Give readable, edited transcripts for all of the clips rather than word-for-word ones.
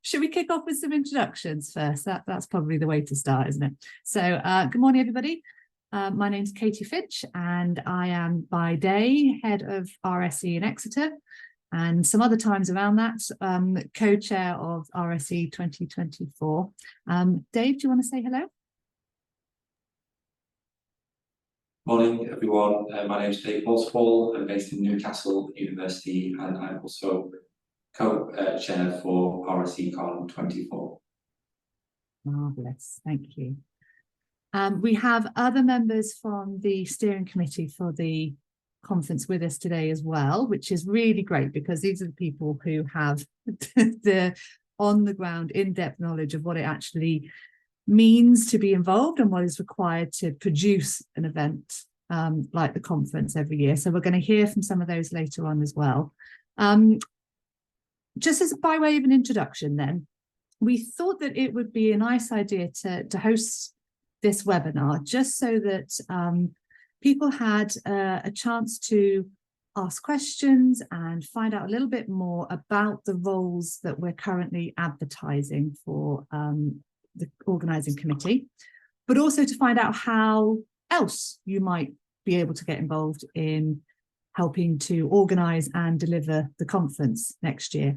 should we kick off with some introductions first? That's probably the way to start, isn't it? So good morning, everybody. My name's Katie Finch, and I am by day head of RSE in Exeter, and some other times around that, co-chair of RSE 2024. Dave, do you want to say hello? Morning, everyone. My name is Dave Horsfall. I'm based in Newcastle University, and I'm also co-chair for RSECon24. Marvellous, thank you. We have other members from the steering committee for the conference with us today as well, which is really great because these are the people who have the on-the-ground, in-depth knowledge of what it actually means to be involved and what is required to produce an event like the conference every year. So we're going to hear from some of those later on as well. Just as by way of an introduction then, we thought that it would be a nice idea to host this webinar just so that people had a chance to ask questions and find out a little bit more about the roles that we're currently advertising for the organising committee, but also to find out how else you might be able to get involved in helping to organise and deliver the conference next year.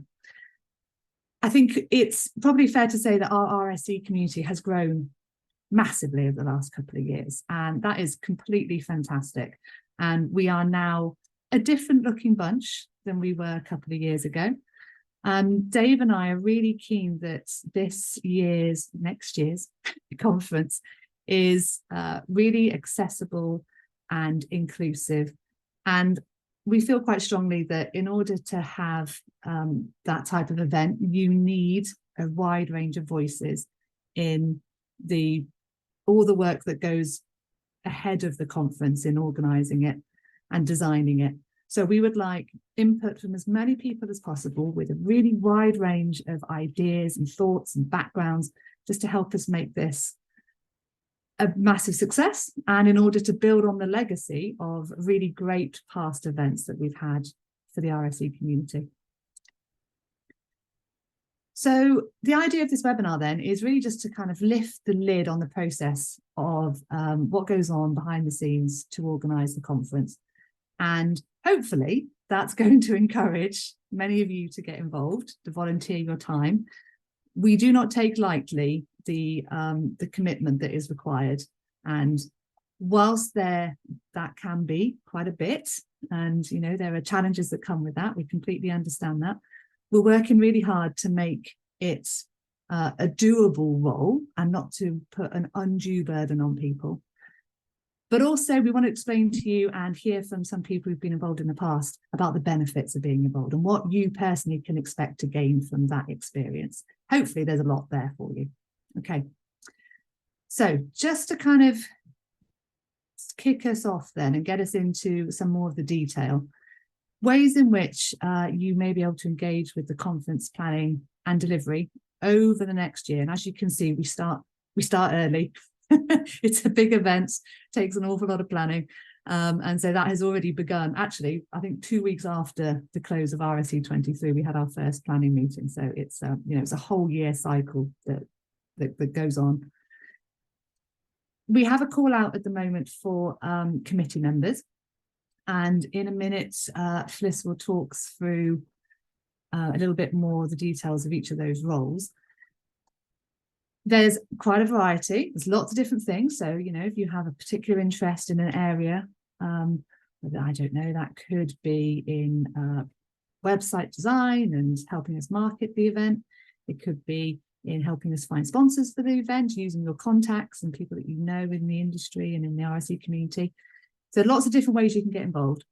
I think it's probably fair to say that our RSE community has grown massively over the last couple of years, and that is completely fantastic. And we are now a different looking bunch than we were a couple of years ago. Dave and I are really keen that next year's conference is really accessible and inclusive. And we feel quite strongly that in order to have that type of event, you need a wide range of voices in all the work that goes ahead of the conference in organising it and designing it. So we would like input from as many people as possible with a really wide range of ideas and thoughts and backgrounds, just to help us make this a massive success, and in order to build on the legacy of really great past events that we've had for the RSE community. So the idea of this webinar then is really just to kind of lift the lid on the process of what goes on behind the scenes to organise the conference. And hopefully that's going to encourage many of you to get involved, to volunteer your time. We do not take lightly the commitment that is required. And whilst that can be quite a bit, and you know there are challenges that come with that, we completely understand that. We're working really hard to make it a doable role and not to put an undue burden on people. But also we want to explain to you and hear from some people who've been involved in the past about the benefits of being involved and what you personally can expect to gain from that experience. Hopefully there's a lot there for you. Okay. So just to kind of kick us off then and get us into some more of the detail, ways in which you may be able to engage with the conference planning and delivery over the next year. And as you can see, we start early. It's a big event, takes an awful lot of planning. And so that has already begun. Actually, I think 2 weeks after the close of RSE 23, we had our first planning meeting. So it's it's a whole year cycle that goes on. We have a call out at the moment for committee members. And in a minute, Fliss will talk through a little bit more the details of each of those roles. There's quite a variety. There's lots of different things. So, you know, if you have a particular interest in an area, I don't know, that could be in website design and helping us market the event. It could be in helping us find sponsors for the event, using your contacts and people that you know in the industry and in the RSE community. So lots of different ways you can get involved.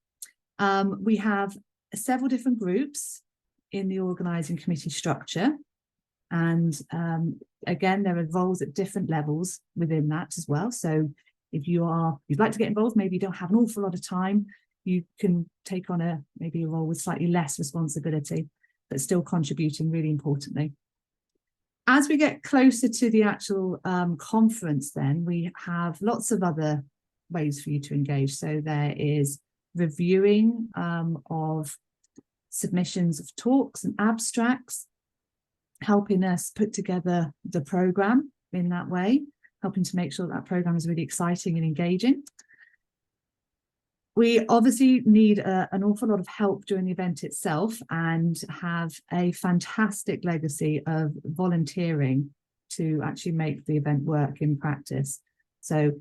We have several different groups in the organising committee structure. And again, there are roles at different levels within that as well. So if you'd like to get involved, maybe you don't have an awful lot of time, you can take on maybe a role with slightly less responsibility, but still contributing really importantly. As we get closer to the actual conference, then we have lots of other ways for you to engage. So there is reviewing of submissions of talks and abstracts. helping us put together the programme in that way, helping to make sure that programme is really exciting and engaging. We obviously need an awful lot of help during the event itself, and have a fantastic legacy of volunteering to actually make the event work in practice. So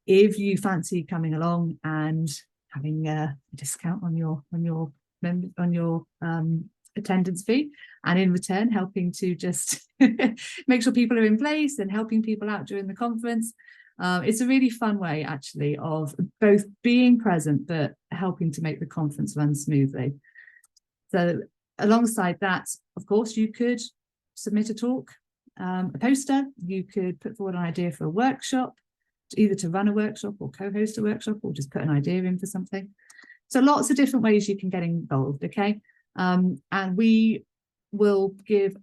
if you fancy coming along and having a discount on your attendance fee, and in return helping to just make sure people are in place and helping people out during the conference, it's a really fun way actually of both being present but helping to make the conference run smoothly. So alongside that, of course, you could submit a talk, a poster, you could put forward an idea for a workshop, either to run a workshop or co-host a workshop, or just put an idea in for something. So lots of different ways you can get involved, okay? And we will give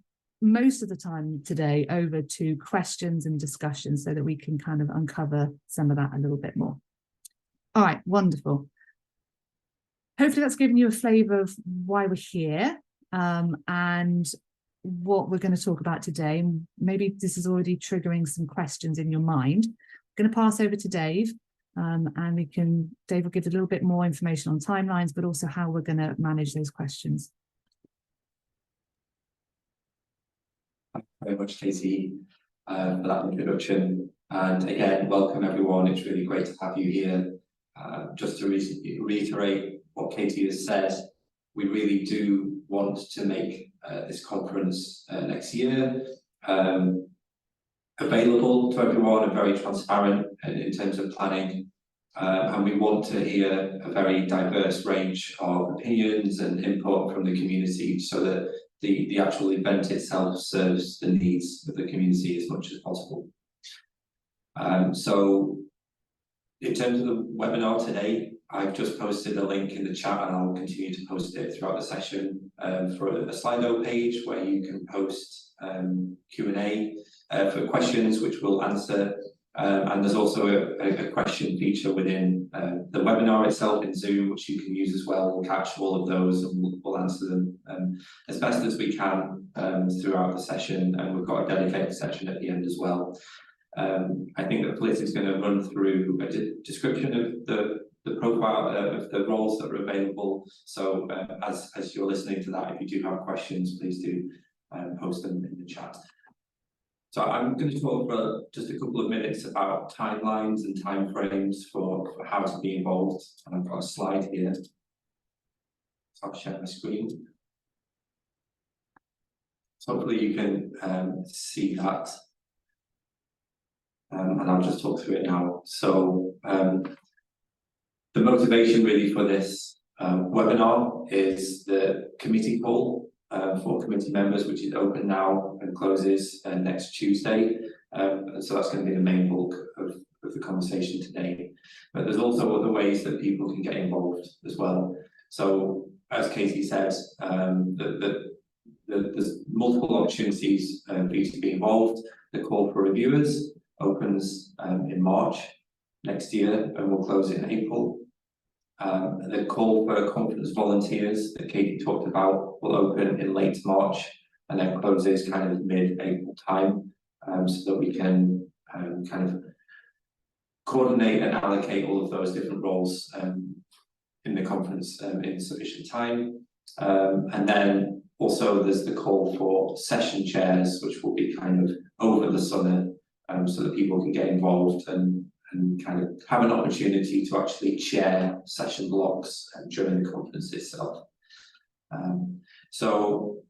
most of the time today over to questions and discussions so that we can kind of uncover some of that a little bit more. All right, wonderful. Hopefully that's given you a flavour of why we're here, and what we're going to talk about today. Maybe this is already triggering some questions in your mind. I'm going to pass over to Dave, and Dave will give a little bit more information on timelines, but also how we're going to manage those questions. Thank you very much, Katie, for that introduction. And again, welcome everyone. It's really great to have you here. Just to reiterate what Katie has said, we really do want to make this conference next year available to everyone and very transparent in terms of planning. And we want to hear a very diverse range of opinions and input from the community, so that the actual event itself serves the needs of the community as much as possible. So in terms of the webinar today, I've just posted a link in the chat, and I'll continue to post it throughout the session for a Slido page where you can post Q&A for questions, which we'll answer. And there's also a question feature within the webinar itself in Zoom, which you can use as well. We'll catch all of those and we'll answer them as best as we can throughout the session. And we've got a dedicated section at the end as well. I think that Fliss is going to run through a description of the profile of the roles that are available. So as you're listening to that, if you do have questions, please do post them in the chat. So I'm going to talk for just a couple of minutes about timelines and timeframes for how to be involved. And I've got a slide here. So I'll share my screen. So hopefully you can see that. And I'll just talk through it now. So the motivation really for this webinar is the committee call for committee members, which is open now and closes next Tuesday. And so that's going to be the main bulk of the conversation today. But there's also other ways that people can get involved as well. So as Katie said, there's multiple opportunities for you to be involved. The call for reviewers opens in March next year and will close in April. The call for conference volunteers that Katie talked about will open in late March and then closes kind of mid-April time, so that we can kind of coordinate and allocate all of those different roles in the conference in sufficient time. And then also there's the call for session chairs, which will be kind of over the summer, so that people can get involved and kind of have an opportunity to actually chair session blocks during the conference itself. So,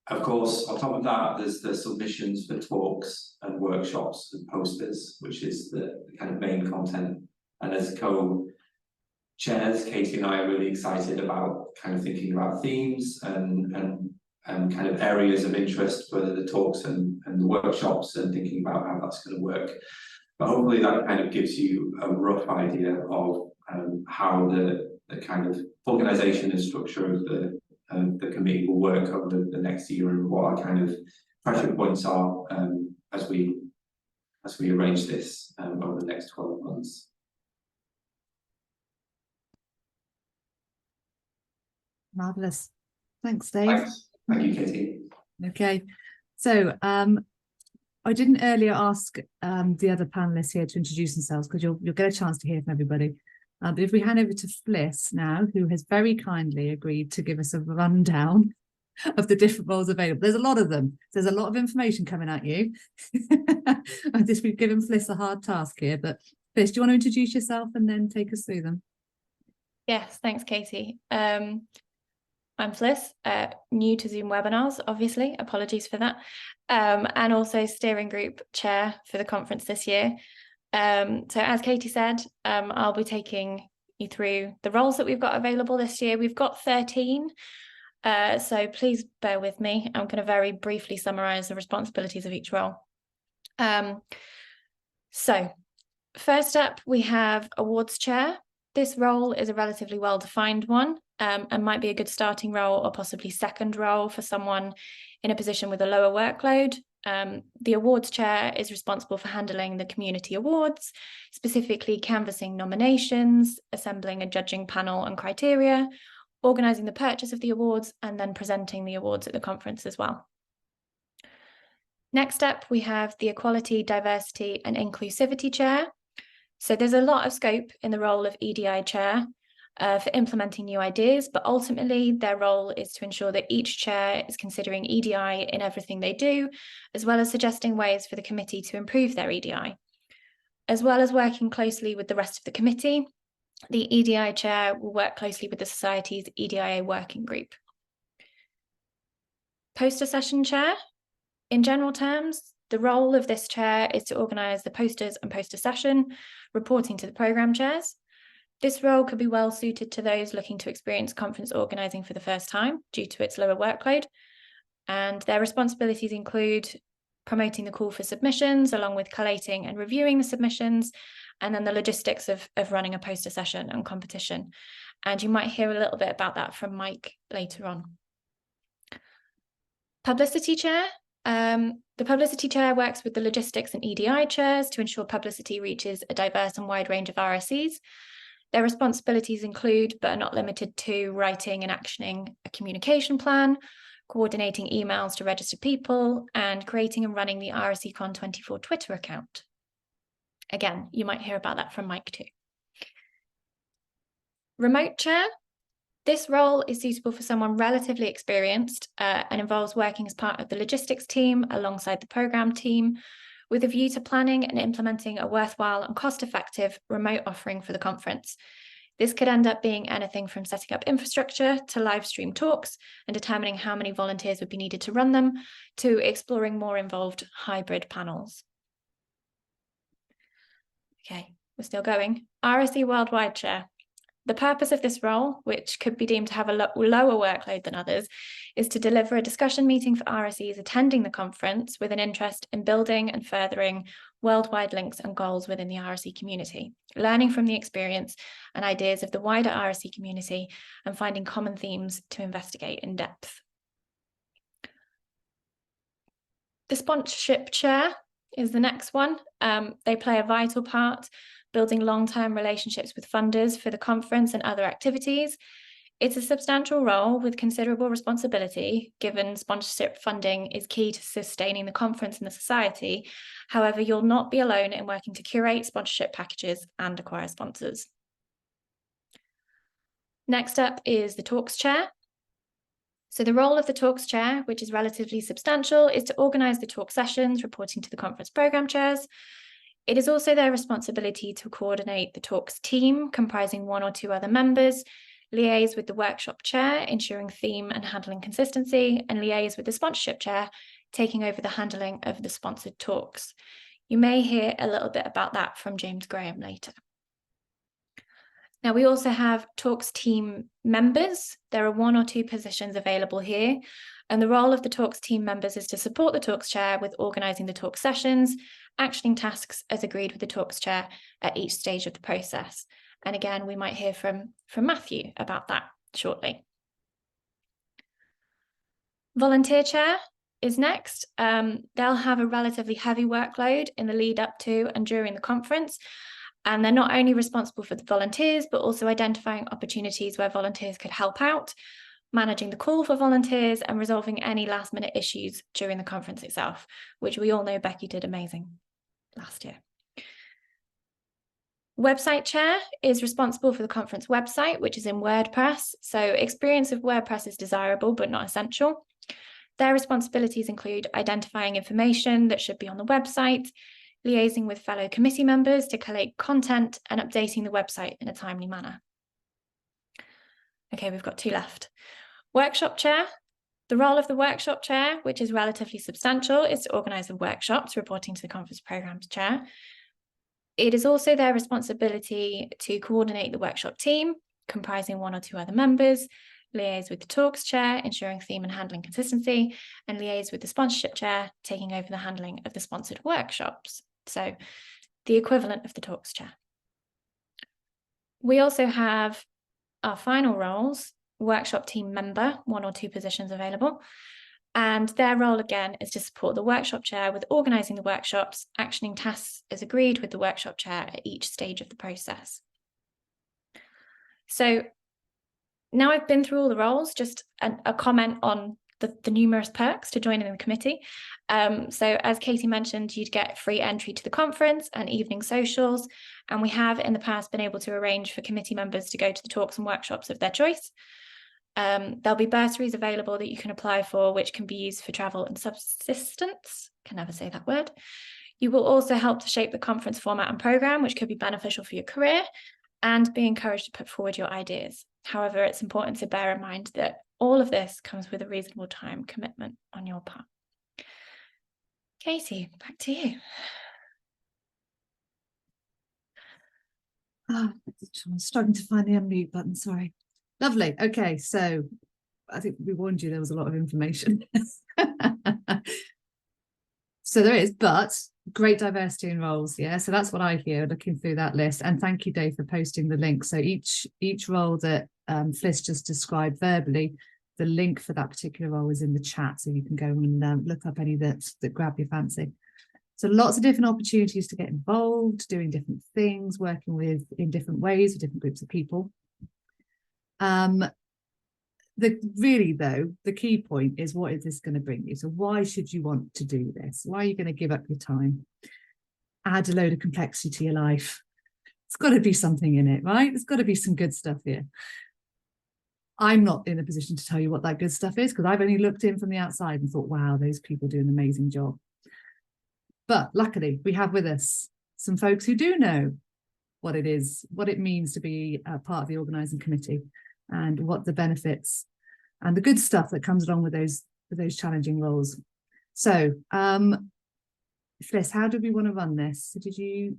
of course, on top of that, there's the submissions for talks and workshops and posters, which is the kind of main content. And as co-chairs, Katie and I are really excited about kind of thinking about themes and kind of areas of interest for the talks and the workshops, and thinking about how that's going to work. But hopefully that kind of gives you a rough idea of how the kind of organisation and structure of the committee will work over the next year, and what our kind of pressure points are as we arrange this over the next 12 months. Marvellous. Thanks, Dave. Thanks. Thank you, Katie. Okay. So I didn't earlier ask the other panelists here to introduce themselves, because you'll get a chance to hear from everybody. But if we hand over to Fliss now, who has very kindly agreed to give us a rundown of the different roles available. There's a lot of them. There's a lot of information coming at you. We've given Fliss a hard task here, but Fliss, do you want to introduce yourself and then take us through them? Yes, thanks, Katie. I'm Fliss, new to Zoom webinars, obviously, apologies for that, and also steering group chair for the conference this year. So as Katie said, I'll be taking you through the roles that we've got available this year. We've got 13, so please bear with me. I'm going to very briefly summarise the responsibilities of each role. So first up, we have awards chair. This role is a relatively well-defined one, and might be a good starting role or possibly second role for someone in a position with a lower workload. The awards chair is responsible for handling the community awards, specifically canvassing nominations, assembling a judging panel and criteria, organising the purchase of the awards, and then presenting the awards at the conference as well. Next up, we have the Equality, Diversity and Inclusivity chair. So there's a lot of scope in the role of EDI chair for implementing new ideas, but ultimately their role is to ensure that each chair is considering EDI in everything they do, as well as suggesting ways for the committee to improve their EDI. As well as working closely with the rest of the committee, the EDI chair will work closely with the Society's EDIA working group. Poster session chair. In general terms, the role of this chair is to organise the posters and poster session, reporting to the programme chairs. This role could be well suited to those looking to experience conference organising for the first time due to its lower workload. And their responsibilities include promoting the call for submissions, along with collating and reviewing the submissions, and then the logistics of running a poster session and competition. And you might hear a little bit about that from Mike later on. Publicity chair. The publicity chair works with the logistics and EDI chairs to ensure publicity reaches a diverse and wide range of RSEs. Their responsibilities include, but are not limited to, writing and actioning a communication plan, coordinating emails to registered people, and creating and running the RSECon24 Twitter account. Again, you might hear about that from Mike too. Remote chair. This role is suitable for someone relatively experienced and involves working as part of the logistics team alongside the programme team, with a view to planning and implementing a worthwhile and cost-effective remote offering for the conference. This could end up being anything from setting up infrastructure to live stream talks and determining how many volunteers would be needed to run them, to exploring more involved hybrid panels. Okay, we're still going. RSE Worldwide Chair. The purpose of this role, which could be deemed to have a lower workload than others, is to deliver a discussion meeting for RSEs attending the conference with an interest in building and furthering worldwide links and goals within the RSE community, learning from the experience and ideas of the wider RSE community and finding common themes to investigate in depth. The sponsorship chair is the next one. They play a vital part building long-term relationships with funders for the conference and other activities. It's a substantial role with considerable responsibility, given sponsorship funding is key to sustaining the conference and the society. However, you'll not be alone in working to curate sponsorship packages and acquire sponsors. Next up is the talks chair. So the role of the talks chair, which is relatively substantial, is to organise the talk sessions, reporting to the conference programme chairs. It is also their responsibility to coordinate the talks team, comprising 1 or 2 other members, liaise with the workshop chair, ensuring theme and handling consistency, and liaise with the sponsorship chair, taking over the handling of the sponsored talks. You may hear a little bit about that from James Graham later. Now, we also have talks team members. There are 1 or 2 positions available here, and the role of the talks team members is to support the talks chair with organising the talk sessions, actioning tasks as agreed with the talks chair at each stage of the process. And again, we might hear from Matthew about that shortly. Volunteer chair is next. They'll have a relatively heavy workload in the lead up to and during the conference. And they're not only responsible for the volunteers, but also identifying opportunities where volunteers could help out, managing the call for volunteers, and resolving any last-minute issues during the conference itself, which we all know Becky did amazing last year. Website chair is responsible for the conference website, which is in WordPress. So experience of WordPress is desirable, but not essential. Their responsibilities include identifying information that should be on the website, liaising with fellow committee members to collate content, and updating the website in a timely manner. Okay, we've got 2 left. Workshop chair. The role of the workshop chair, which is relatively substantial, is to organise the workshops, reporting to the conference programmes chair. It is also their responsibility to coordinate the workshop team, comprising 1 or 2 other members, liaise with the talks chair, ensuring theme and handling consistency, and liaise with the sponsorship chair, taking over the handling of the sponsored workshops. So the equivalent of the talks chair. We also have our final roles, workshop team member, 1 or 2 positions available. And their role again is to support the workshop chair with organising the workshops, actioning tasks as agreed with the workshop chair at each stage of the process. So now I've been through all the roles, just a comment on the numerous perks to joining the committee. So as Katie mentioned, you'd get free entry to the conference and evening socials. And we have in the past been able to arrange for committee members to go to the talks and workshops of their choice. There'll be bursaries available that you can apply for, which can be used for travel and subsistence. Can never say that word. You will also help to shape the conference format and programme, which could be beneficial for your career, and be encouraged to put forward your ideas. However, it's important to bear in mind that all of this comes with a reasonable time commitment on your part. Katie, back to you. I'm struggling to find the unmute button, sorry. Lovely. Okay, so I think we warned you there was a lot of information. So there is, but great diversity in roles. Yeah, so that's what I hear looking through that list. And thank you, Dave, for posting the link. So each role that Fliss just described verbally, the link for that particular role is in the chat, so you can go and look up any that grab your fancy. So lots of different opportunities to get involved, doing different things, working in different ways with different groups of people. Really though, the key point is, what is this going to bring you? So why should you want to do this? Why are you going to give up your time? Add a load of complexity to your life. It's got to be something in it, right? There's got to be some good stuff here. I'm not in a position to tell you what that good stuff is, because I've only looked in from the outside and thought, wow, those people do an amazing job. But luckily, we have with us some folks who do know what it is, what it means to be a part of the organising committee, and what the benefits and the good stuff that comes along with those challenging roles. So, Fliss, how do we want to run this? Did you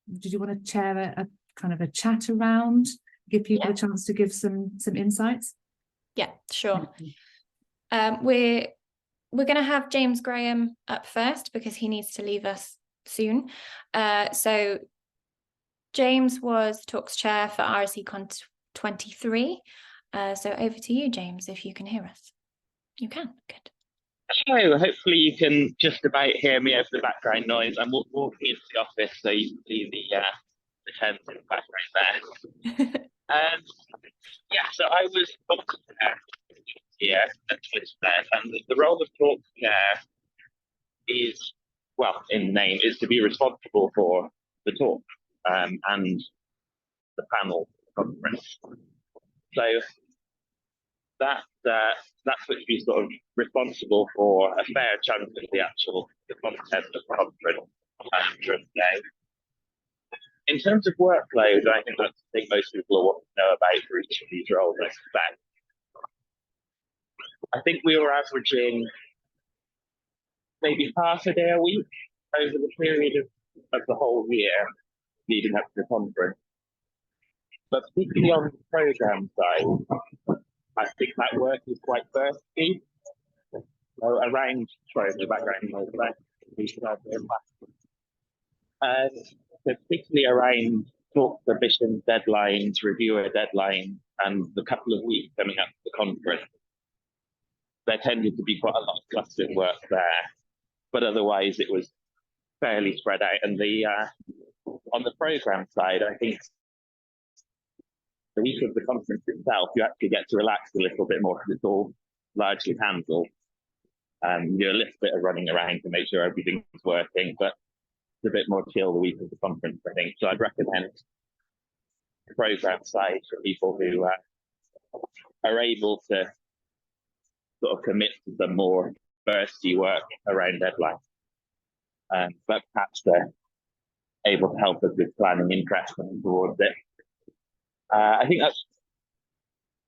want to chair a kind of a chat around, give people a chance to give some insights? Yeah, sure. We're going to have James Graham up first because he needs to leave us soon. So James was talks chair for RSECon24. So over to you, James, if you can hear us. You can, good. Hello, hopefully you can just about hear me over the background noise. I'm walking into the office, so you can see the tent in the background there. Yeah, so I was talks chair here at Fliss, and the role of talks chair is, well, in the name, is to be responsible for the talk and the panel conference. So that's what to be sort of responsible for a fair chunk of the content of the conference during the day. In terms of workload, I think that's the thing most people will want to know about for each of these roles, I suspect. I think we were averaging maybe half a day a week over the period of the whole year leading up to the conference. But particularly on the programme side, I think that work is quite bursty. So around, sorry, the background noise, so particularly around talk submission deadlines, reviewer deadlines, and the couple of weeks coming up to the conference, there tended to be quite a lot of clustered work there. But otherwise, it was fairly spread out. And on the programme side, I think the week of the conference itself, you actually get to relax a little bit more because it's all largely cancelled. You do a little bit of running around to make sure everything's working, but it's a bit more chill the week of the conference, I think. So I'd recommend the program side for people who are able to sort of commit to some more bursty work around deadlines. But perhaps they're able to help us with planning interest towards it. I think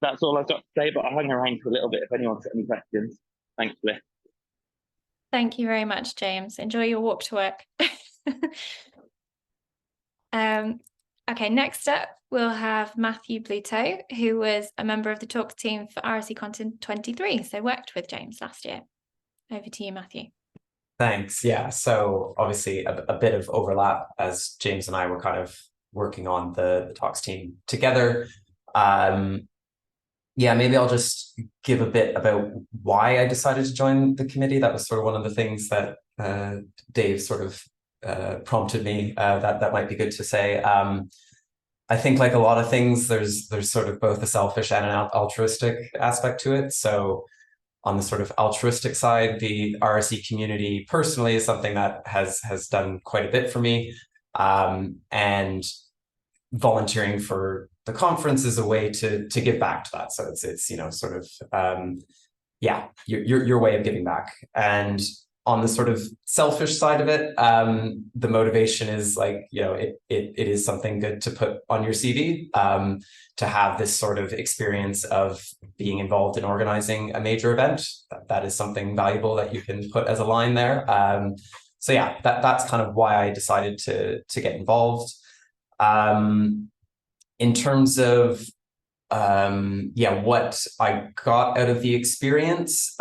that's all I've got to say, but I'll hang around for a little bit if anyone's got any questions. Thanks, Liz. Thank you very much, James. Enjoy your walk to work. Okay, next up, we'll have Matthew Bluto, who was a member of the talks team for RSECon24, so worked with James last year. Over to you, Matthew. Thanks. Yeah, so obviously a bit of overlap as James and I were kind of working on the talks team together. Yeah, maybe I'll just give a bit about why I decided to join the committee. That was sort of one of the things that Dave sort of prompted me that might be good to say. I think like a lot of things, there's sort of both a selfish and an altruistic aspect to it. So on the sort of altruistic side, the RSE community personally is something that has done quite a bit for me. And volunteering for the conference is a way to give back to that. So it's you know, sort of yeah, your way of giving back. And on the sort of selfish side of it, the motivation is like, you know, it is something good to put on your CV, to have this sort of experience of being involved in organizing a major event. That is something valuable that you can put as a line there. So yeah, that's kind of why I decided to get involved. In terms of yeah, what I got out of the experience,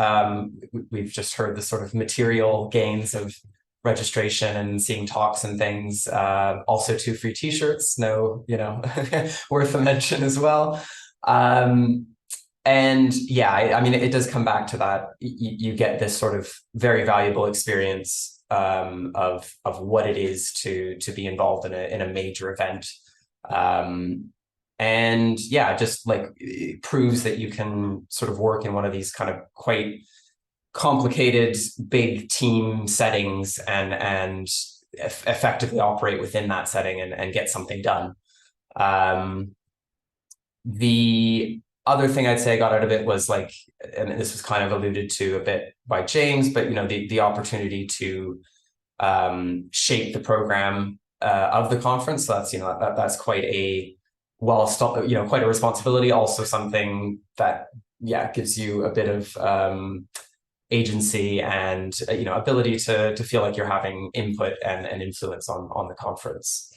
we've just heard the sort of material gains of registration and seeing talks and things. Also 2 free t-shirts, no, you know, worth a mention as well. And yeah, I mean, it does come back to that. You get this sort of very valuable experience of what it is to be involved in a major event. And yeah, just like it proves that you can sort of work in one of these kind of quite complicated, big team settings and effectively operate within that setting and get something done. The other thing I'd say I got out of it was like, and this was kind of alluded to a bit by James, but you know, the opportunity to shape the program of the conference. So that's, you know, that's quite a you know, quite a responsibility, also something that, yeah, gives you a bit of agency and, you know, ability to feel like you're having input and influence on the conference.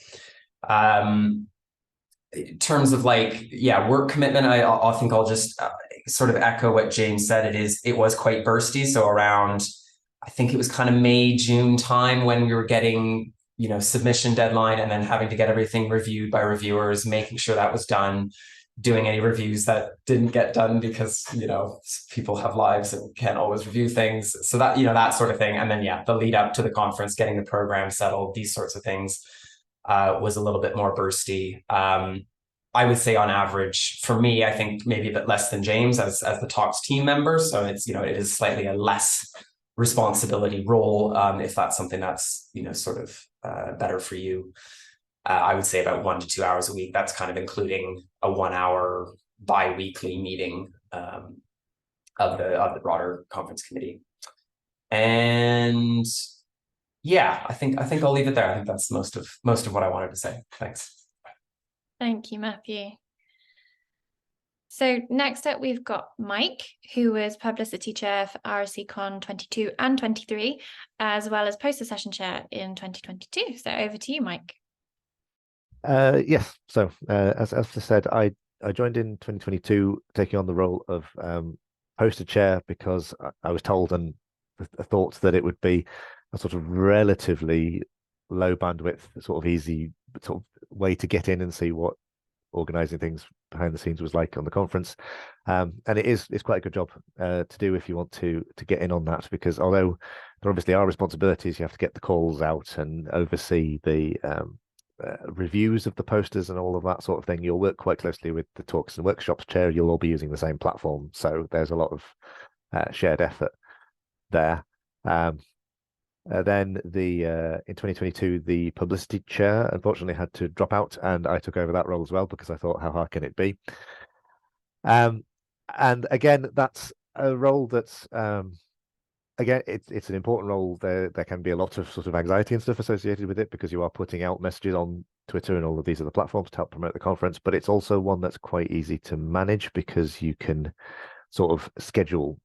In terms of like, yeah, work commitment, I think I'll just sort of echo what James said. It was quite bursty. So around, I think it was kind of May, June time when we were getting, you know, submission deadline and then having to get everything reviewed by reviewers, making sure that was done, doing any reviews that didn't get done because, you know, people have lives and can't always review things. So that, you know, that sort of thing. And then, yeah, the lead up to the conference, getting the program settled, these sorts of things was a little bit more bursty. I would say on average, for me, I think maybe a bit less than James as the talks team member. So it's, you know, it is slightly a less responsibility role, if that's something that's, you know, sort of better for you. I would say about 1 to 2 hours a week. That's kind of including a 1 hour bi-weekly meeting of the broader conference committee. And yeah, I think I'll leave it there. I think that's most of what I wanted to say. Thanks. Thank you, Matthew. So next up, we've got Mike, who was publicity chair for RSECon22 and 23, as well as poster session chair in 2022. So over to you, Mike. Yes. So as I said, I joined in 2022, taking on the role of poster chair because I was told and thought that it would be a sort of relatively low bandwidth, sort of easy sort of way to get in and see what organizing things behind the scenes was like on the conference, and it's quite a good job to do if you want to get in on that, because although there obviously are responsibilities, you have to get the calls out and oversee the reviews of the posters and all of that sort of thing, you'll work quite closely with the talks and workshops chair. You'll all be using the same platform, so there's a lot of shared effort there. Then in 2022, the publicity chair unfortunately had to drop out, and I took over that role as well because I thought, how hard can it be? And again, that's a role that's again, it's an important role. There can be a lot of sort of anxiety and stuff associated with it because you are putting out messages on Twitter and all of these other platforms to help promote the conference. But it's also one that's quite easy to manage because you can sort of schedule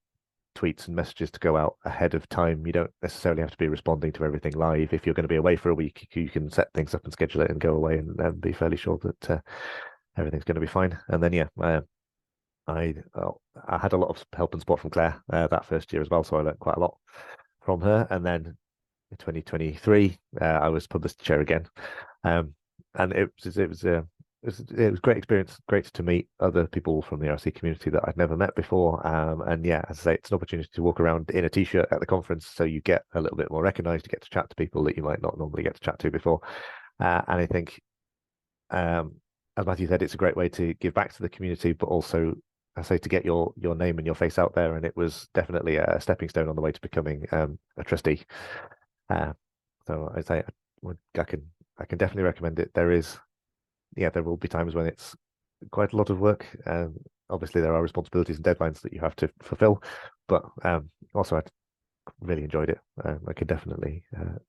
tweets and messages to go out ahead of time. You don't necessarily have to be responding to everything live. If you're going to be away for a week, you can set things up and schedule it and go away and be fairly sure that everything's going to be fine. And then I had a lot of help and support from Claire that first year as well, so I learned quite a lot from her. And then in 2023, I was publicity chair again, and it was great experience. Great to meet other people from the RSE community that I'd never met before. And yeah, as I say, it's an opportunity to walk around in a t-shirt at the conference, so you get a little bit more recognised. You get to chat to people that you might not normally get to chat to before. And I think, as Matthew said, it's a great way to give back to the community, but also, I say, to get your name and your face out there. And it was definitely a stepping stone on the way to becoming a trustee. So I say I can definitely recommend it. There will be times when it's quite a lot of work. Obviously, there are responsibilities and deadlines that you have to fulfill, but also I really enjoyed it. I could definitely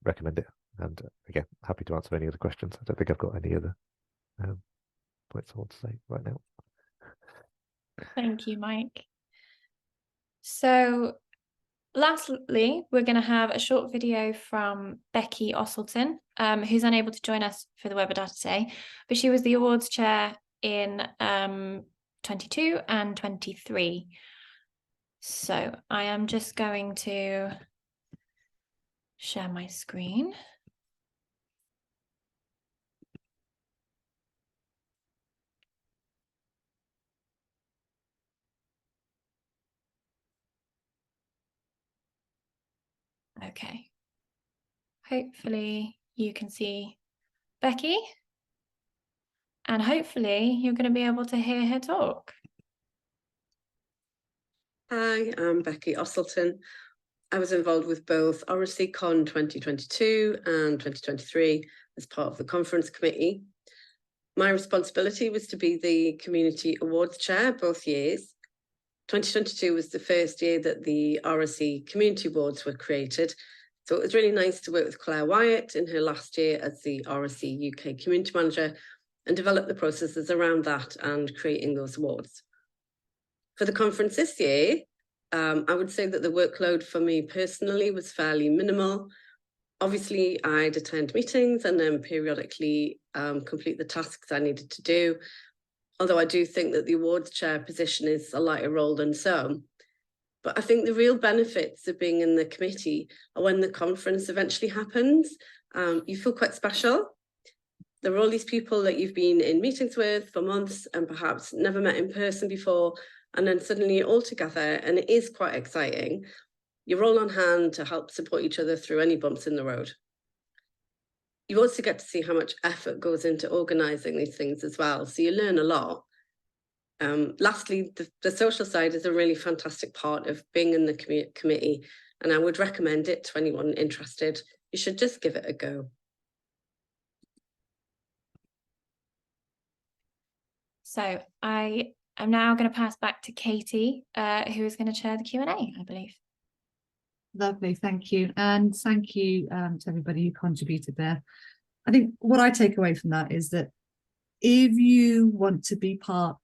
recommend it. And again, happy to answer any other questions. I don't think I've got any other points I want to say right now. Thank you, Mike. So lastly, we're going to have a short video from Becky Ostleton, who's unable to join us for the webinar today, but she was the awards chair in 22 and 23. So I am just going to share my screen. Okay. Hopefully you can see Becky, and hopefully you're going to be able to hear her talk. Hi, I'm Becky Ostleton. I was involved with both RSECon 2022 and 2023 as part of the conference committee. My responsibility was to be the community awards chair both years. 2022 was the first year that the RSE community awards were created. So it was really nice to work with Claire Wyatt in her last year as the RSE UK community manager and develop the processes around that and creating those awards. For the conference this year, I would say that the workload for me personally was fairly minimal. Obviously, I'd attend meetings and then periodically complete the tasks I needed to do. Although I do think that the awards chair position is a lighter role than some. But I think the real benefits of being in the committee are when the conference eventually happens. You feel quite special. There are all these people that you've been in meetings with for months and perhaps never met in person before, and then suddenly you're all together, and it is quite exciting. You're all on hand to help support each other through any bumps in the road. You also get to see how much effort goes into organising these things as well, so you learn a lot. Lastly, the social side is a really fantastic part of being in the committee, and I would recommend it to anyone interested. You should just give it a go. So I am now going to pass back to Katie, who is going to chair the Q&A, I believe. Lovely, thank you. And thank you to everybody who contributed there. I think what I take away from that is that if you want to be part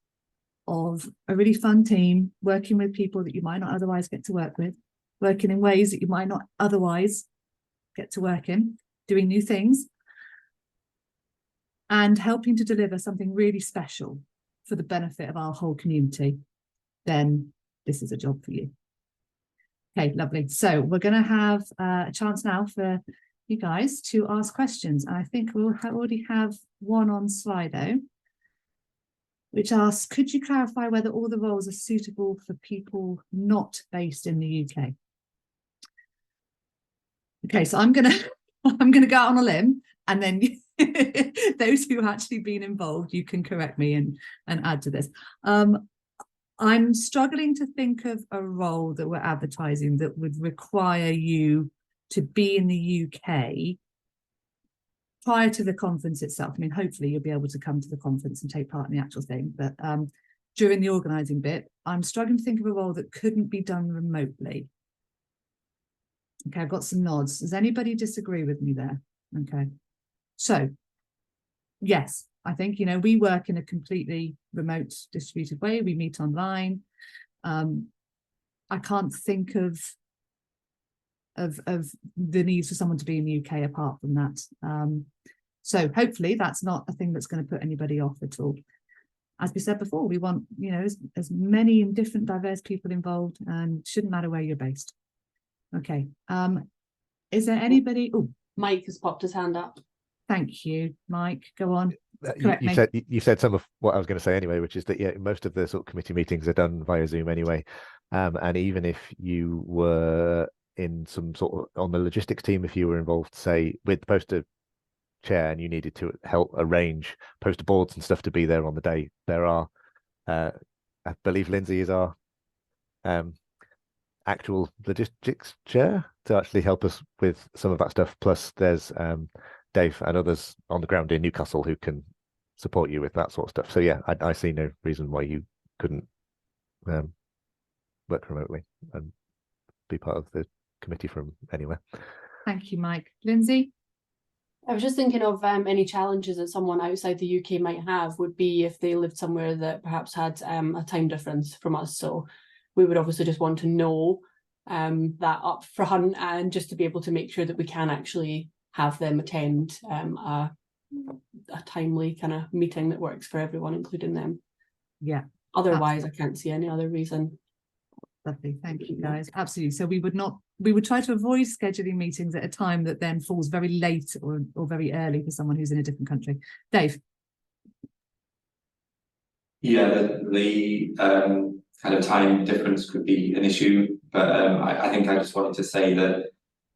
of a really fun team, working with people that you might not otherwise get to work with, working in ways that you might not otherwise get to work in, doing new things, and helping to deliver something really special for the benefit of our whole community, then this is a job for you. Okay, lovely. So we're going to have a chance now for you guys to ask questions. I think we'll already have one on Slido, which asks, could you clarify whether all the roles are suitable for people not based in the UK? Okay, so I'm gonna go out on a limb, and then those who actually been involved, you can correct me and add to this. I'm struggling to think of a role that we're advertising that would require you to be in the UK prior to the conference itself. I mean, hopefully you'll be able to come to the conference and take part in the actual thing, but during the organising bit, I'm struggling to think of a role that couldn't be done remotely. Okay, I've got some nods. Does anybody disagree with me there? Okay, so yes, I think, you know, we work in a completely remote distributed way. We meet online. I can't think of the need for someone to be in the UK apart from that. So hopefully that's not a thing that's going to put anybody off at all. As we said before, we want, you know, as many and different diverse people involved, and shouldn't matter where you're based. Okay. Is there anybody? Oh, Mike has popped his hand up. Thank you, Mike. Go on. You said some of what I was going to say anyway, which is that, yeah, most of the sort of committee meetings are done via Zoom anyway. And even if you were in some sort of on the logistics team, if you were involved, say, with the poster chair and you needed to help arrange poster boards and stuff to be there on the day, there are, I believe Lindsay is our actual logistics chair to actually help us with some of that stuff. Plus there's Dave and others on the ground in Newcastle who can support you with that sort of stuff. So yeah, I see no reason why you couldn't work remotely and be part of the committee from anywhere. Thank you, Mike. Lindsay? I was just thinking of any challenges that someone outside the UK might have would be if they lived somewhere that perhaps had a time difference from us. So we would obviously just want to know that up front, and just to be able to make sure that we can actually have them attend a timely kind of meeting that works for everyone, including them. Yeah. Otherwise, absolutely. I can't see any other reason. Lovely, thank you guys. Absolutely. So we would try to avoid scheduling meetings at a time that then falls very late or very early for someone who's in a different country. Dave? Yeah, the kind of time difference could be an issue, but I think I just wanted to say that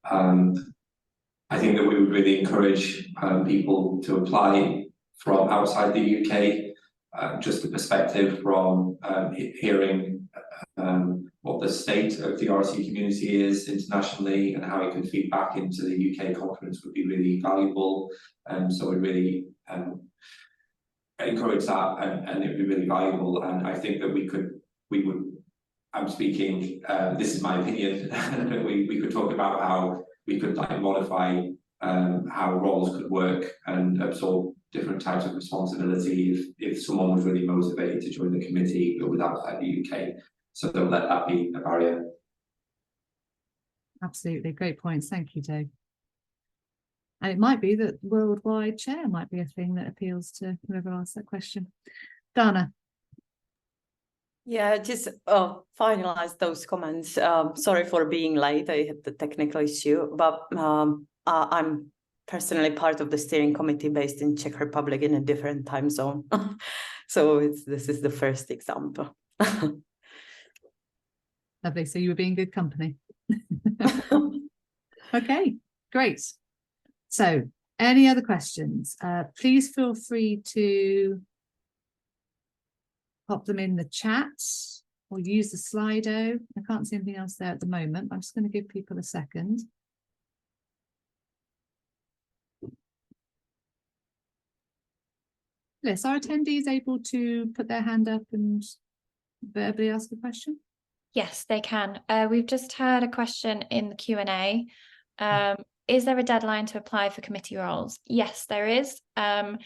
I think that we would really encourage people to apply from outside the UK. Just the perspective from hearing what the state of the RSE community is internationally and how it can feed back into the UK conference would be really valuable. So we'd really encourage that, and it would be really valuable. And I think that we would, I'm speaking, this is my opinion, we could talk about how we could like modify how roles could work and absorb different types of responsibility if someone was really motivated to join the committee but without the UK. So don't let that be a barrier. Absolutely, great points. Thank you, Dave. And it might be that worldwide chair might be a thing that appeals to whoever asked that question. Dana? Yeah, just finalize those comments. Sorry for being late. I had the technical issue, but I'm personally part of the steering committee based in Czech Republic in a different time zone. So this is the first example. Lovely. So you were being good company. Okay, great. So any other questions? Please feel free to pop them in the chat or use the Slido. I can't see anything else there at the moment. I'm just going to give people a second. Liz, are attendees able to put their hand up and verbally ask a question? Yes, they can. We've just had a question in the Q&A. Is there a deadline to apply for committee roles? Yes, there is. It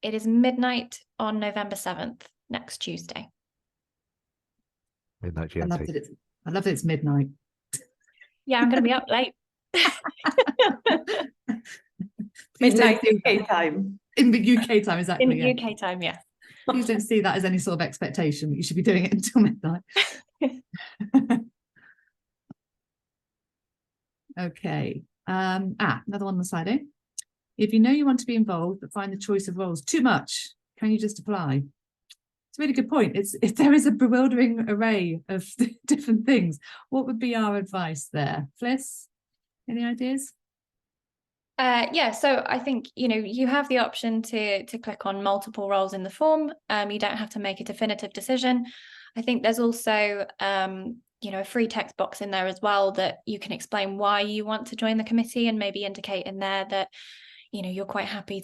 is midnight on November 7th, next Tuesday. Midnight GMT. I love that it's midnight. Yeah, I'm going to be up late. Midnight UK time. In the UK time, exactly. In the UK time, yes. Please don't see that as any sort of expectation that you should be doing it until midnight. Okay. Another one on the side. If you know you want to be involved but find the choice of roles too much, can you just apply? It's a really good point. If there is a bewildering array of different things, what would be our advice there? Fliss, any ideas? Yeah, so I think, you have the option to click on multiple roles in the form. You don't have to make a definitive decision. I think there's also, a free text box in there as well that you can explain why you want to join the committee, and maybe indicate in there that, you're quite happy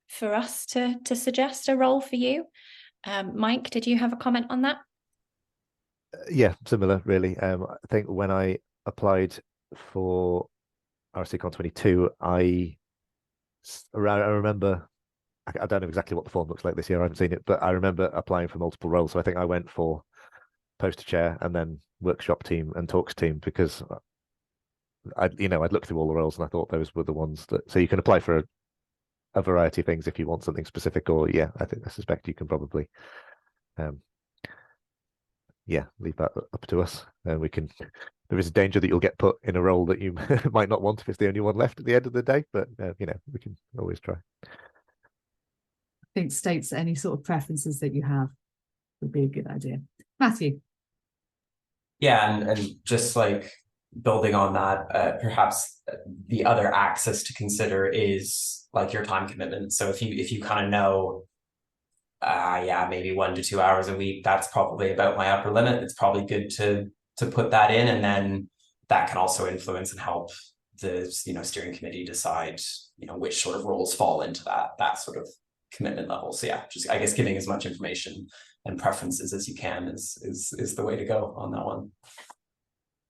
for us to suggest a role for you. Mike, did you have a comment on that? Yeah, similar, really. I think when I applied for RSECon24 I remember, I don't know exactly what the form looks like this year, I haven't seen it, but I remember applying for multiple roles. So I think I went for poster chair and then workshop team and talks team, because I'd looked through all the roles and I thought those were the ones that, so you can apply for a variety of things if you want something specific, or I suspect you can probably leave that up to us. And there is a danger that you'll get put in a role that you might not want if it's the only one left at the end of the day, but we can always try. I think states any sort of preferences that you have would be a good idea. Matthew. Yeah, and just like building on that, perhaps the other axis to consider is like your time commitment. So if you kind of know, maybe 1 to 2 hours a week, that's probably about my upper limit. It's probably good to put that in, and then that can also influence and help the steering committee decide which sort of roles fall into that sort of commitment level. So yeah, just I guess giving as much information and preferences as you can is the way to go on that one.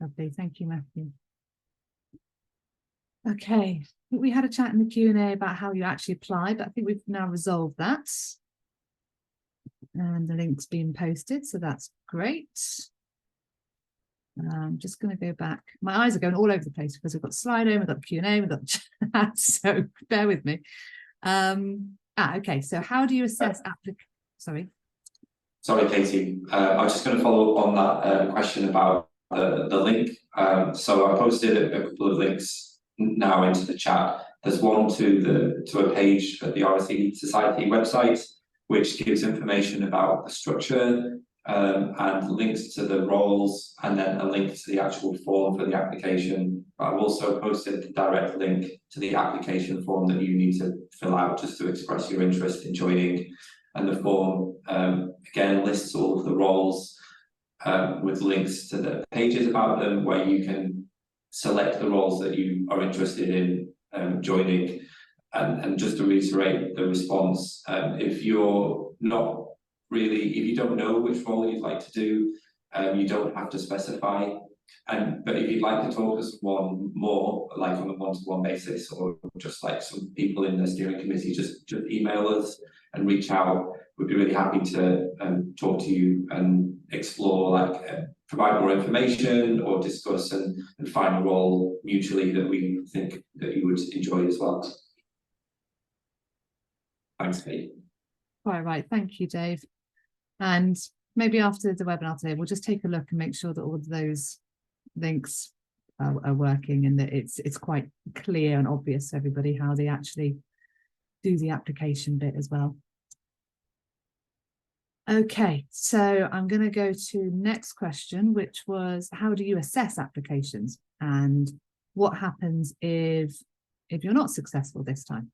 Lovely, thank you, Matthew. Okay, we had a chat in the Q&A about how you actually apply, but I think we've now resolved that. And the link's been posted, so that's great. I'm just going to go back. My eyes are going all over the place because we've got Slido, we've got Q&A, we've got chat, so bear with me. Okay, so how do you assess Sorry, Katie. I was just going to follow up on that question about the link. So I posted a couple of links now into the chat. There's one to a page at the RSE Society website, which gives information about the structure and links to the roles, and then a link to the actual form for the application. But I've also posted the direct link to the application form that you need to fill out just to express your interest in joining. And the form, again, lists all of the roles with links to the pages about them, where you can select the roles that you are interested in joining. And just to reiterate the response, if you don't know which role you'd like to do, you don't have to specify. But if you'd like to talk to someone more, like on a one-to-one basis, or just like some people in the steering committee, just email us and reach out. We'd be really happy to talk to you and explore, provide more information or discuss and find a role mutually that we think that you would enjoy as well. Thanks, Kate. quite right. Thank you, Dave. And maybe after the webinar today, we'll just take a look and make sure that all of those links are working, and that it's quite clear and obvious to everybody how they actually do the application bit as well. Okay, so I'm going to go to next question, which was, how do you assess applications, and what happens if you're not successful this time?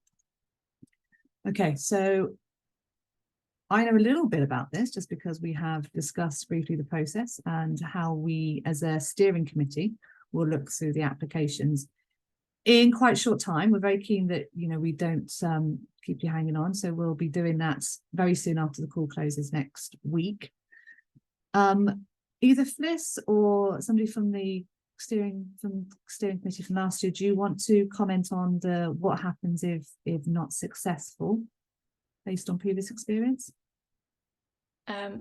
Okay, so I know a little bit about this just because we have discussed briefly the process and how we as a steering committee will look through the applications in quite short time. We're very keen that, you know, we don't keep you hanging on. So we'll be doing that very soon after the call closes next week. Either Fliss or somebody from the steering committee from last year, do you want to comment on what happens if not successful based on previous experience?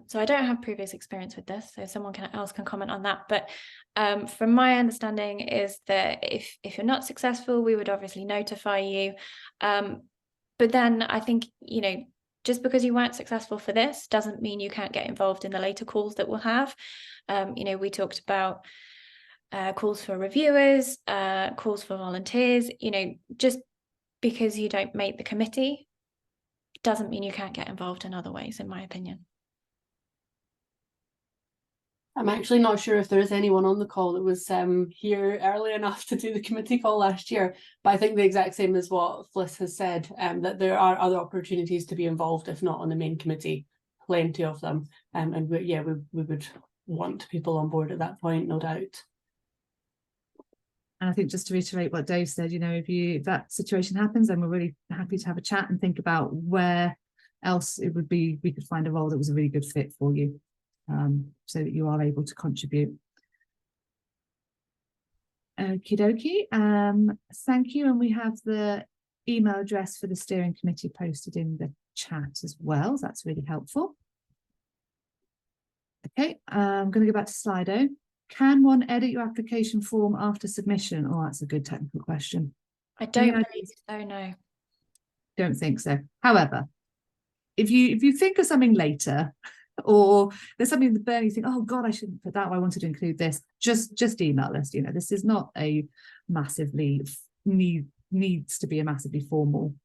So I don't have previous experience with this, so someone else can comment on that. But from my understanding is that if you're not successful, we would obviously notify you. But then I think, you know, just because you weren't successful for this doesn't mean you can't get involved in the later calls that we'll have. You know, we talked about calls for reviewers, calls for volunteers. You know, just because you don't make the committee doesn't mean you can't get involved in other ways, in my opinion. I'm actually not sure if there is anyone on the call that was here early enough to do the committee call last year, but I think the exact same as what Fliss has said, that there are other opportunities to be involved, if not on the main committee, plenty of them. And we would want people on board at that point, no doubt. And I think just to reiterate what Dave said, you know, if that situation happens, then we're really happy to have a chat and think about where else it would be we could find a role that was a really good fit for you, so that you are able to contribute. Okie dokie. Thank you. And we have the email address for the steering committee posted in the chat as well. So that's really helpful. Okay, I'm going to go back to Slido. Can one edit your application form after submission? Oh, that's a good technical question. I don't believe so, no. Don't think so. However, if you think of something later, or there's something in the burn, you think, oh God, I shouldn't put that, I wanted to include this, just email us. You know, this is not a massively needs to be a massively formal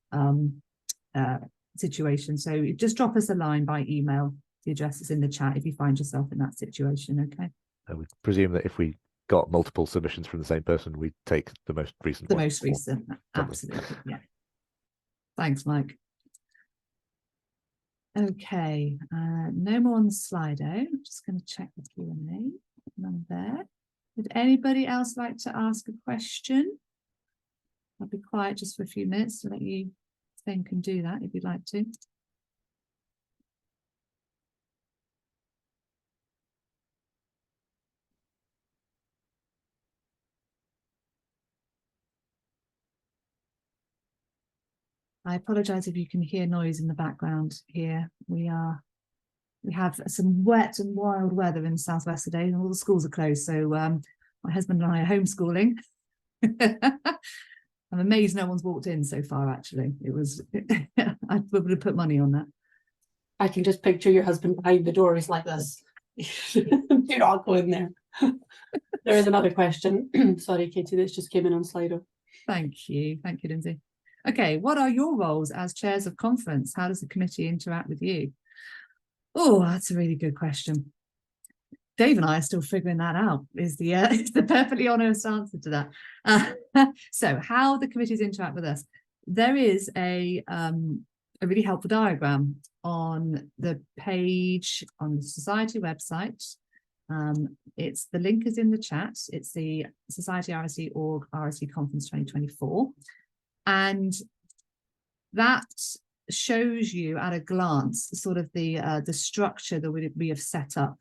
situation. So just drop us a line by email. The address is in the chat if you find yourself in that situation. Okay. I would presume that if we got multiple submissions from the same person, we'd take the most recent The one. most recent, absolutely. Yeah. Thanks, Mike. Okay, no more on the Slido. I'm just going to check the Q&A. None there. Would anybody else like to ask a question? I'll be quiet just for a few minutes to let you think and do that if you'd like to. I apologise if you can hear noise in the background here. We have some wet and wild weather in the southwest today, and all the schools are closed. So my husband and I are homeschooling. I'm amazed no one's walked in so far. Actually, it was. I would have put money on that. I can just picture your husband behind the door. He's like this. Do not go in there. There is another question. Sorry, Katie, this just came in on Slido. Thank you, Lindsay. Okay, what are your roles as chairs of conference? How does the committee interact with you? Oh, that's a really good question. Dave and I are still figuring that out, is the perfectly honest answer to that. So how the committees interact with us. There is a really helpful diagram on the page on the Society website. The link is in the chat. It's the Society RSE org RSE Conference 2024. And that shows you at a glance sort of the structure that we have set up.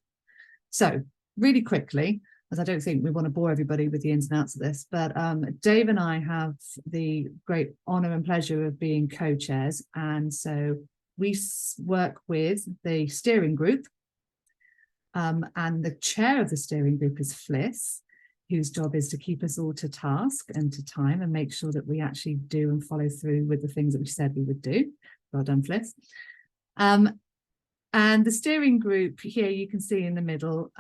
So really quickly, as I don't think we want to bore everybody with the ins and outs of this, but Dave and I have the great honour and pleasure of being co-chairs. And so we work with the steering group, and the chair of the steering group is Fliss, whose job is to keep us all to task and to time and make sure that we actually do and follow through with the things that we said we would do. Well done, Fliss. And the steering group here, you can see in the middle,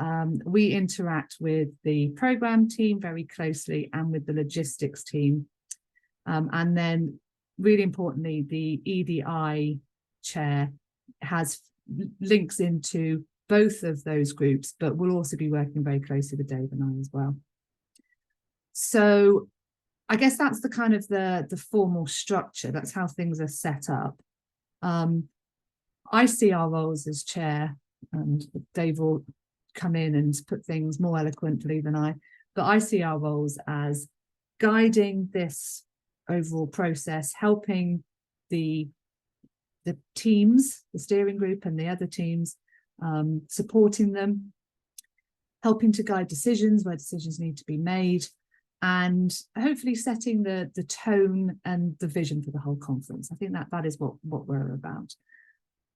we interact with the program team very closely and with the logistics team. And then really importantly, the EDI chair has links into both of those groups, but we'll also be working very closely with Dave and I as well. So I guess that's the kind of the formal structure. That's how things are set up. I see our roles as chair, and Dave will come in and put things more eloquently than I, but I see our roles as guiding this overall process, helping the teams, the steering group and the other teams, supporting them, helping to guide decisions where decisions need to be made, and hopefully setting the tone and the vision for the whole conference. I think that is what we're about.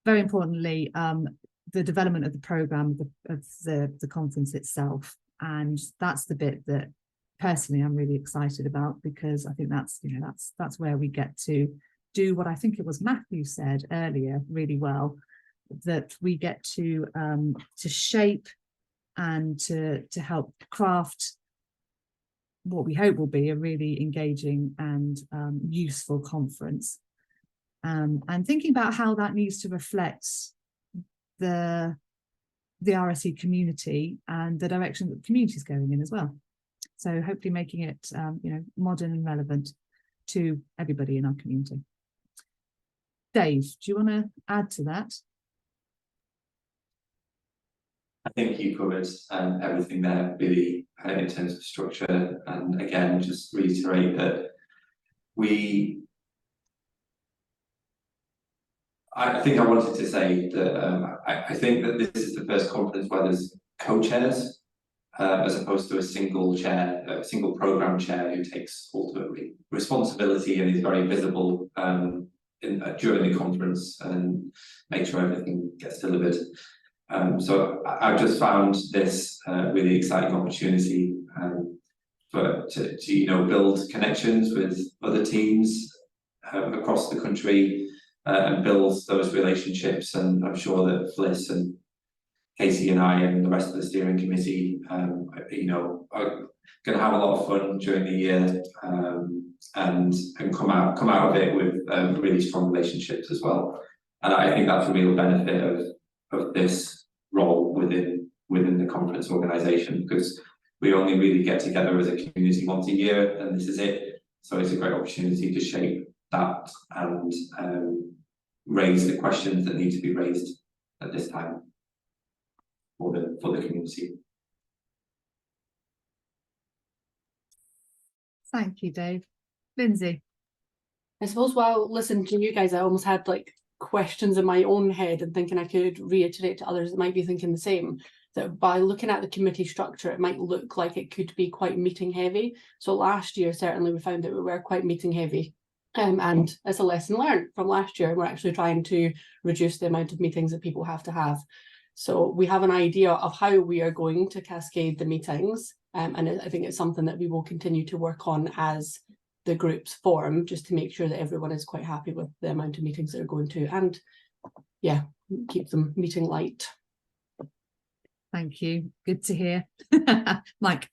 Very importantly, the development of the program of the conference itself, and that's the bit that personally I'm really excited about, because I think that's where we get to do what I think it was Matthew said earlier really well, that we get to shape and to help craft what we hope will be a really engaging and useful conference. And thinking about how that needs to reflect the the RSE community and the direction that the community is going in as well. So hopefully making it modern and relevant to everybody in our community. Dave, do you want to add to that? I think you covered everything there really in terms of structure, and again just reiterate that I think I wanted to say that I think that this is the first conference where there's co-chairs as opposed to a single chair, a single program chair who takes ultimate responsibility and is very visible during the conference and make sure everything gets delivered. So I've just found this really exciting opportunity to build connections with other teams across the country and build those relationships. And I'm sure that Fliss and Casey and I and the rest of the steering committee, are going to have a lot of fun during the year and come out of it with really strong relationships as well. And I think that's a real benefit of this role within the conference organisation, because we only really get together as a community once a year, and this is it. So it's a great opportunity to shape that and raise the questions that need to be raised at this time for the community. Thank you, Dave. Lindsay. I suppose while listening to you guys, I almost had questions in my own head and thinking I could reiterate to others that might be thinking the same, that by looking at the committee structure, it might look like it could be quite meeting heavy. So last year, certainly we found that we were quite meeting heavy. And it's a lesson learned from last year. We're actually trying to reduce the amount of meetings that people have to have. So we have an idea of how we are going to cascade the meetings. And I think it's something that we will continue to work on as the groups form, just to make sure that everyone is quite happy with the amount of meetings that are going to, and keep them meeting light. Thank you. Good to hear. Mike.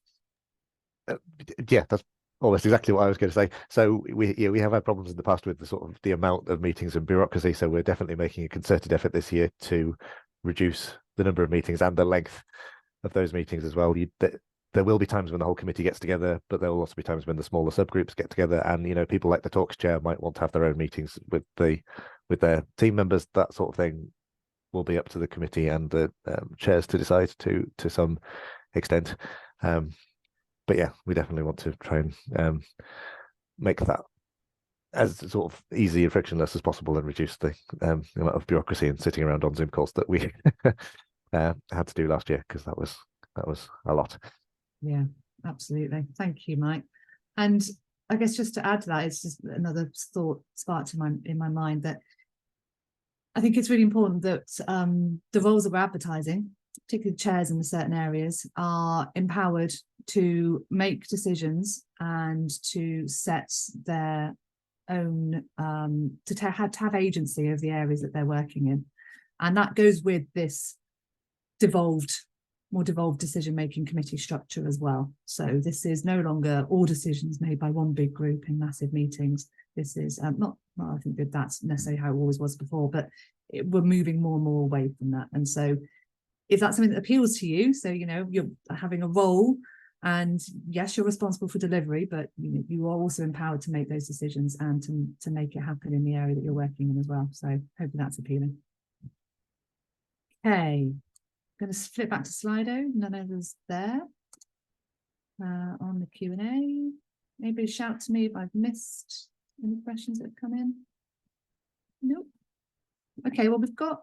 Yeah, that's almost exactly what I was going to say. So we have had problems in the past with the amount of meetings and bureaucracy. So we're definitely making a concerted effort this year to reduce the number of meetings and the length of those meetings as well. There will be times when the whole committee gets together, but there will also be times when the smaller subgroups get together, and people like the talks chair might want to have their own meetings with their team members. That sort of thing will be up to the committee and the chairs to decide to some extent. But yeah, we definitely want to try and make that as sort of easy and frictionless as possible, and reduce the amount of bureaucracy and sitting around on Zoom calls that we had to do last year, because that was a lot. Yeah, absolutely. Thank you, Mike. And I guess just to add to that, it's just another thought sparked in my mind that I think it's really important that the roles that we're advertising, particularly chairs in certain areas, are empowered to make decisions and to set their own, to have agency over the areas that they're working in. And that goes with this more devolved decision-making committee structure as well. So this is no longer all decisions made by one big group in massive meetings. This is I think that that's necessarily how it always was before, but we're moving more and more away from that. And so if that's something that appeals to you, so you're having a role, and yes, you're responsible for delivery, but you are also empowered to make those decisions and to make it happen in the area that you're working in as well. So hopefully that's appealing. Okay. Going to flip back to Slido. None of us there on the Q&A. Maybe shout to me if I've missed any questions that have come in. Nope. Okay, well, we've got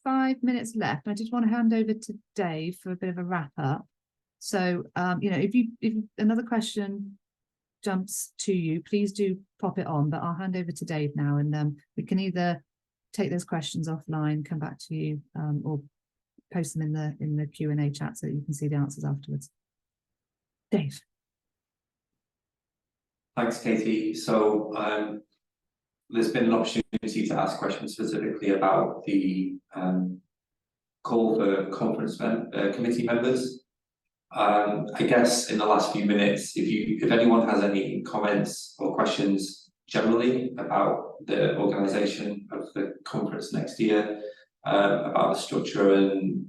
5 minutes left. I just want to hand over to Dave for a bit of a wrap up. So, if another question jumps to you, please do pop it on, but I'll hand over to Dave now, and we can either take those questions offline, come back to you, or post them in the Q&A chat so that you can see the answers afterwards. Dave. Thanks, Katie. So there's been an opportunity to ask questions specifically about the call for conference committee members. I guess in the last few minutes, if anyone has any comments or questions generally about the organisation of the conference next year, about the structure and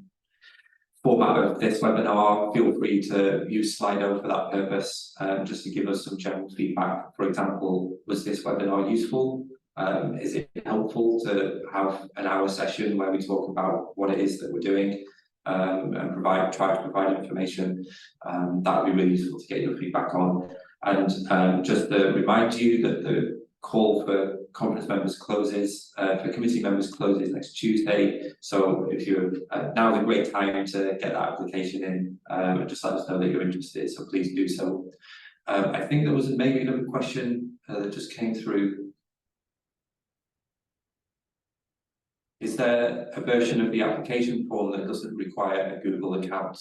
format of this webinar, feel free to use Slido for that purpose, just to give us some general feedback. For example, was this webinar useful? Is it helpful to have an hour session where we talk about what it is that we're doing, and try to provide information? That would be really useful to get your feedback on. And just to remind you that the call for conference members closes, for committee members closes next Tuesday. So if you're now's a great time to get that application in, and just let us know that you're interested. So please do so. I think there was maybe another question that just came through. Is there a version of the application form that doesn't require a Google account?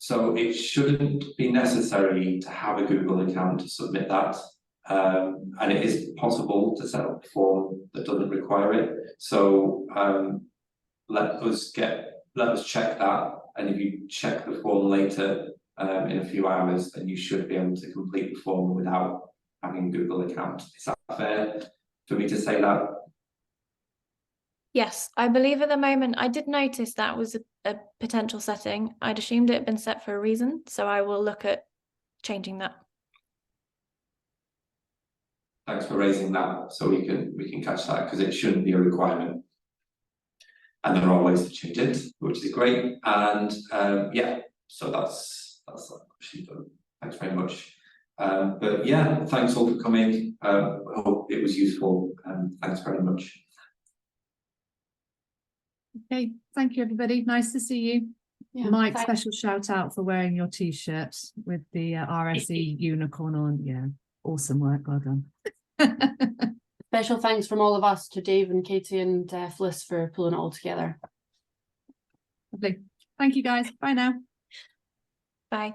So it shouldn't be necessary to have a Google account to submit that. And it is possible to set up a form that doesn't require it. So let us check that. And if you check the form later in a few hours, then you should be able to complete the form without having a Google account. Is that fair for me to say that? Yes, I believe at the moment, I did notice that was a potential setting. I'd assumed it had been set for a reason, so I will look at changing that. Thanks for raising that, so we can catch that, because it shouldn't be a requirement. And there are ways to change it, which is great. And yeah, so that's that question done. Thanks very much. But yeah, thanks all for coming. I hope it was useful, and thanks very much. Okay, thank you everybody. Nice to see you. Yeah, Mike, thanks. special shout out for wearing your t-shirt with the RSE unicorn on. Yeah, awesome work, well done. Special thanks from all of us to Dave and Katie and Fliss for pulling it all together. Lovely. Thank you guys. Bye now. Bye.